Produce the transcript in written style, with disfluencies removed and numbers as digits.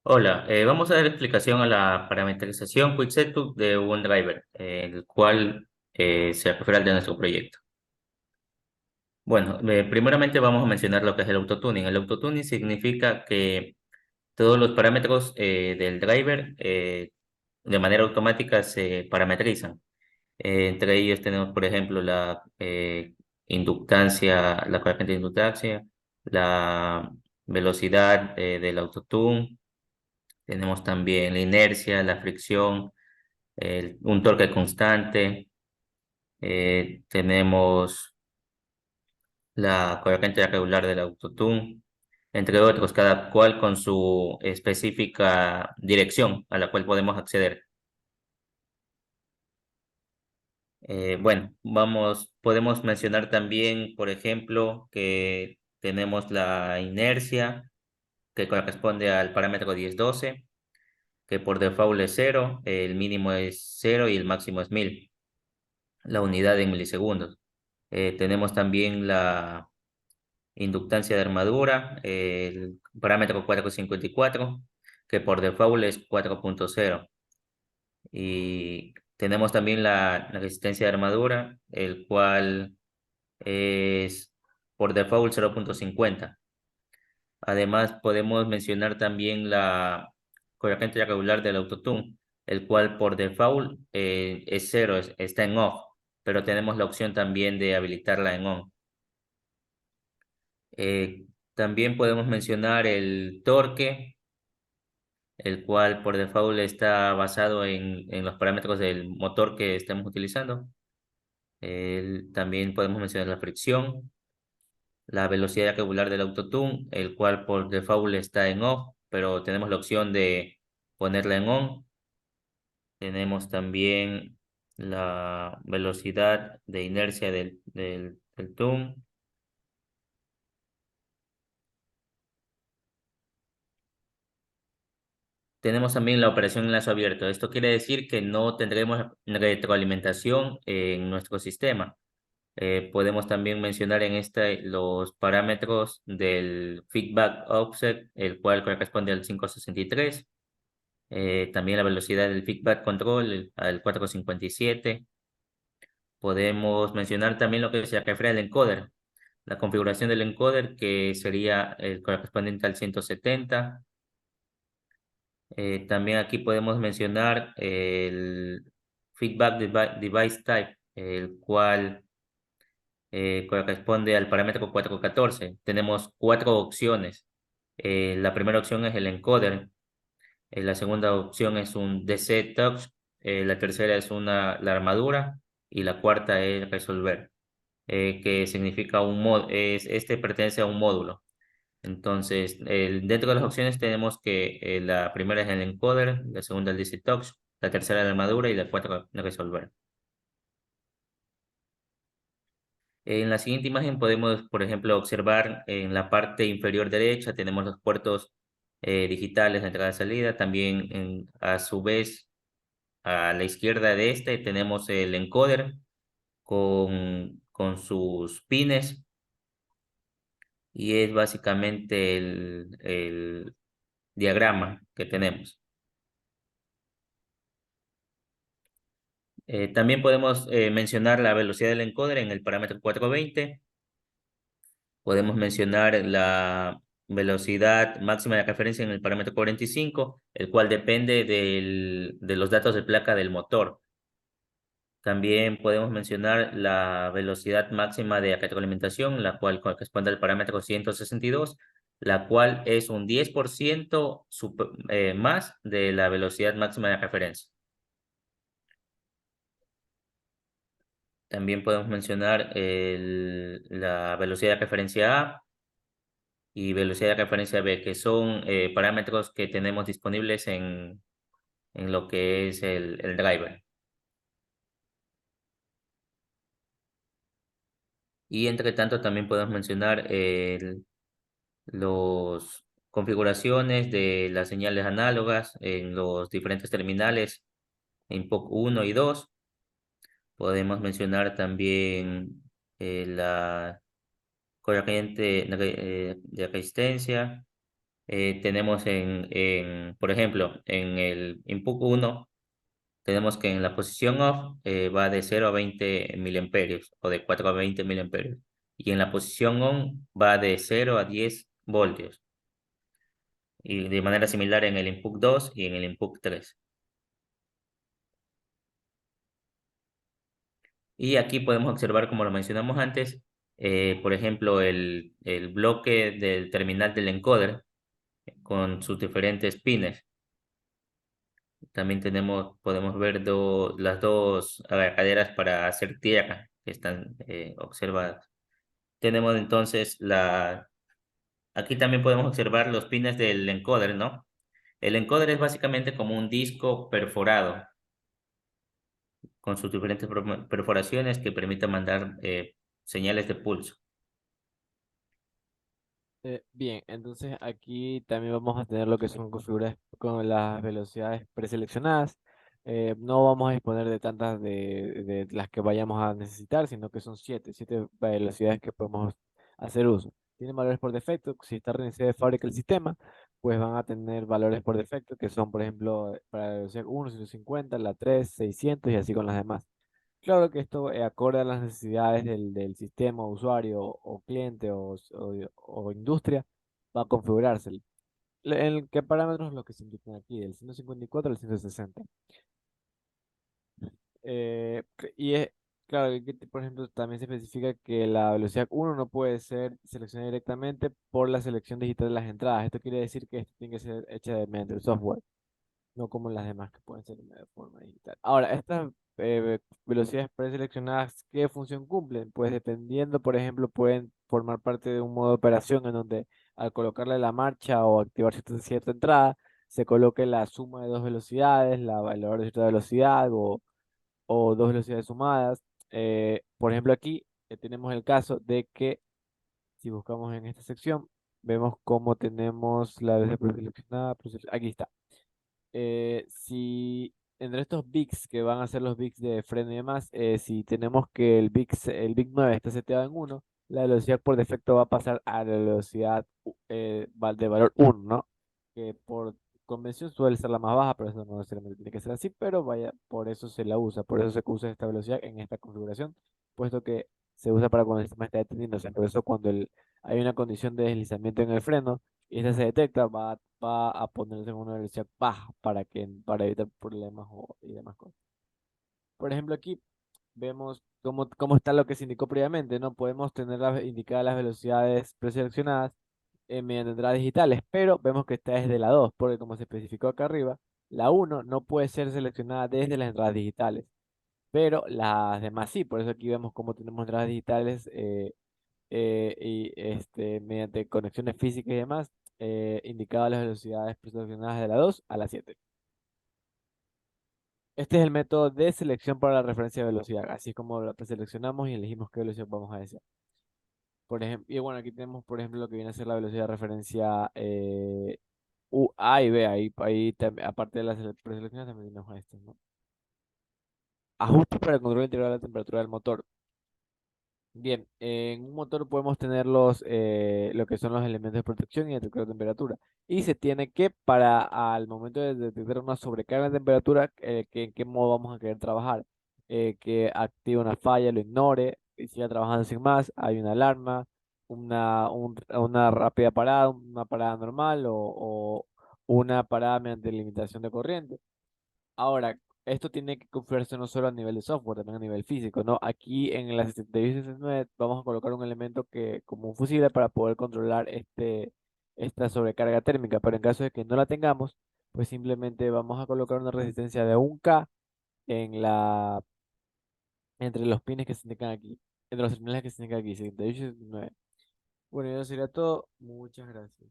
Hola, vamos a dar explicación a la parametrización Quick Setup de un driver, el cual se refiere al de nuestro proyecto. Bueno, primeramente vamos a mencionar lo que es el autotuning. El autotuning significa que todos los parámetros del driver de manera automática se parametrizan. Entre ellos tenemos, por ejemplo, la inductancia, la corriente de inductancia, la velocidad del autotune. Tenemos también la inercia, la fricción, un torque constante. Tenemos la corriente regular del autotune, entre otros, cada cual con su específica dirección a la cual podemos acceder. Podemos mencionar también, por ejemplo, que tenemos la inercia que corresponde al parámetro 1012, que por default es cero, el mínimo es cero y el máximo es 1000. La unidad en milisegundos. Tenemos también la inductancia de armadura, el parámetro 454, que por default es 4.0. Y tenemos también la resistencia de armadura, el cual es por default 0.50. Además, podemos mencionar también la corriente regular del autotune, el cual por default es cero, está en off, pero tenemos la opción también de habilitarla en on. También podemos mencionar el torque, el cual por default está basado en los parámetros del motor que estemos utilizando. También podemos mencionar la fricción, la velocidad regular del autotune, el cual por default está en off, pero tenemos la opción de ponerla en on. Tenemos también la velocidad de inercia del tune. Tenemos también la operación en lazo abierto. Esto quiere decir que no tendremos retroalimentación en nuestro sistema. Podemos también mencionar en este los parámetros del feedback offset, el cual corresponde al 563. También la velocidad del feedback control, al 457. Podemos mencionar también lo que se refiere al encoder. La configuración del encoder, que sería el correspondiente al 170. También aquí podemos mencionar el feedback device type, el cual corresponde al parámetro 414. Tenemos cuatro opciones. La primera opción es el encoder. La segunda opción es un DC touch. La tercera es la armadura. Y la cuarta es resolver, que significa este pertenece a un módulo. Entonces, dentro de las opciones tenemos que la primera es el encoder, la segunda el DC touch, la tercera la armadura y la cuarta el resolver. En la siguiente imagen podemos, por ejemplo, observar en la parte inferior derecha tenemos los puertos digitales de entrada y salida. También, a su vez, a la izquierda de este tenemos el encoder con sus pines, y es básicamente el diagrama que tenemos. También podemos mencionar la velocidad del encoder en el parámetro 420. Podemos mencionar la velocidad máxima de referencia en el parámetro 45, el cual depende de los datos de placa del motor. También podemos mencionar la velocidad máxima de retroalimentación, la cual corresponde al parámetro 162, la cual es un 10% más de la velocidad máxima de referencia. También podemos mencionar la velocidad de referencia A y velocidad de referencia B, que son parámetros que tenemos disponibles en lo que es el driver. Y entre tanto también podemos mencionar las configuraciones de las señales análogas en los diferentes terminales en POC 1 y 2. Podemos mencionar también la corriente de resistencia, Tenemos por ejemplo, en el input 1, tenemos que en la posición off va de 0 a 20 miliamperios o de 4 a 20 miliamperios. Y en la posición on va de 0 a 10 voltios. Y de manera similar en el input 2 y en el input 3. Y aquí podemos observar, como lo mencionamos antes, por ejemplo, el bloque del terminal del encoder con sus diferentes pines. También podemos ver las dos agajaderas para hacer tierra que están observadas. Tenemos entonces aquí también podemos observar los pines del encoder, ¿no? El encoder es básicamente como un disco perforado con sus diferentes perforaciones que permiten mandar señales de pulso. Bien, entonces aquí también vamos a tener lo que son configuradas con las velocidades preseleccionadas. No vamos a disponer de tantas de las que vayamos a necesitar, sino que son siete velocidades que podemos hacer uso. Tienen valores por defecto. Si está reiniciado de fábrica el sistema, pues van a tener valores por defecto que son, por ejemplo, para la velocidad 1, 150, la 3, 600 y así con las demás. Claro que esto acorde a las necesidades del sistema, usuario o cliente o industria, va a configurarse. ¿En qué parámetros lo que se indican aquí? Del 154 al 160. Y es, claro, que por ejemplo, también se especifica que la velocidad 1 no puede ser seleccionada directamente por la selección digital de las entradas. Esto quiere decir que esto tiene que ser hecha mediante el software, no como las demás que pueden ser de forma digital. Ahora, estas velocidades preseleccionadas, ¿qué función cumplen? Pues dependiendo, por ejemplo, pueden formar parte de un modo de operación en donde al colocarle la marcha o activar cierta entrada, se coloque la suma de dos velocidades, el valor de cierta velocidad o dos velocidades sumadas. Por ejemplo, aquí tenemos el caso de que si buscamos en esta sección, vemos cómo tenemos la velocidad preseleccionada. Aquí está. Si entre estos bigs que van a ser los bigs de freno y demás, si tenemos que el big 9 está seteado en uno, la velocidad por defecto va a pasar a la velocidad de valor uno, ¿no? Que por convención suele ser la más baja, pero eso no necesariamente tiene que ser así, pero vaya, por eso se la usa, por eso se usa esta velocidad en esta configuración, puesto que se usa para cuando el sistema está deteniéndose. Por eso cuando hay una condición de deslizamiento en el freno, y esta se detecta, va a ponerse en una velocidad baja para evitar problemas y demás cosas. Por ejemplo, aquí vemos cómo está lo que se indicó previamente, ¿no? Podemos tener indicadas las velocidades preseleccionadas mediante entradas digitales, pero vemos que esta es de la 2 porque como se especificó acá arriba, la uno no puede ser seleccionada desde las entradas digitales, pero las demás sí, por eso aquí vemos cómo tenemos entradas digitales mediante conexiones físicas y demás, indicaba las velocidades preseleccionadas de la 2 a la 7. Este es el método de selección para la referencia de velocidad, así como la preseleccionamos y elegimos qué velocidad vamos a desear. Por ejemplo, y bueno, aquí tenemos, por ejemplo, lo que viene a ser la velocidad de referencia A y B. Aparte de las preseleccionadas, también tenemos esto, ¿no? Ajustes para el control integral de la temperatura del motor. Bien, en un motor podemos tener lo que son los elementos de protección y detector de temperatura. Y se tiene que, al momento de detectar una sobrecarga de temperatura, en qué modo vamos a querer trabajar. Que active una falla, lo ignore y siga trabajando sin más. Hay una alarma, una rápida parada, una parada normal o una parada mediante limitación de corriente. Ahora, esto tiene que configurarse no solo a nivel de software, también a nivel físico, ¿no? Aquí en la 7869 vamos a colocar un elemento como un fusible para poder controlar esta sobrecarga térmica, pero en caso de que no la tengamos, pues simplemente vamos a colocar una resistencia de 1K en entre los pines que se indican aquí, entre los terminales que se indican aquí, 7869. Bueno, eso sería todo. Muchas gracias.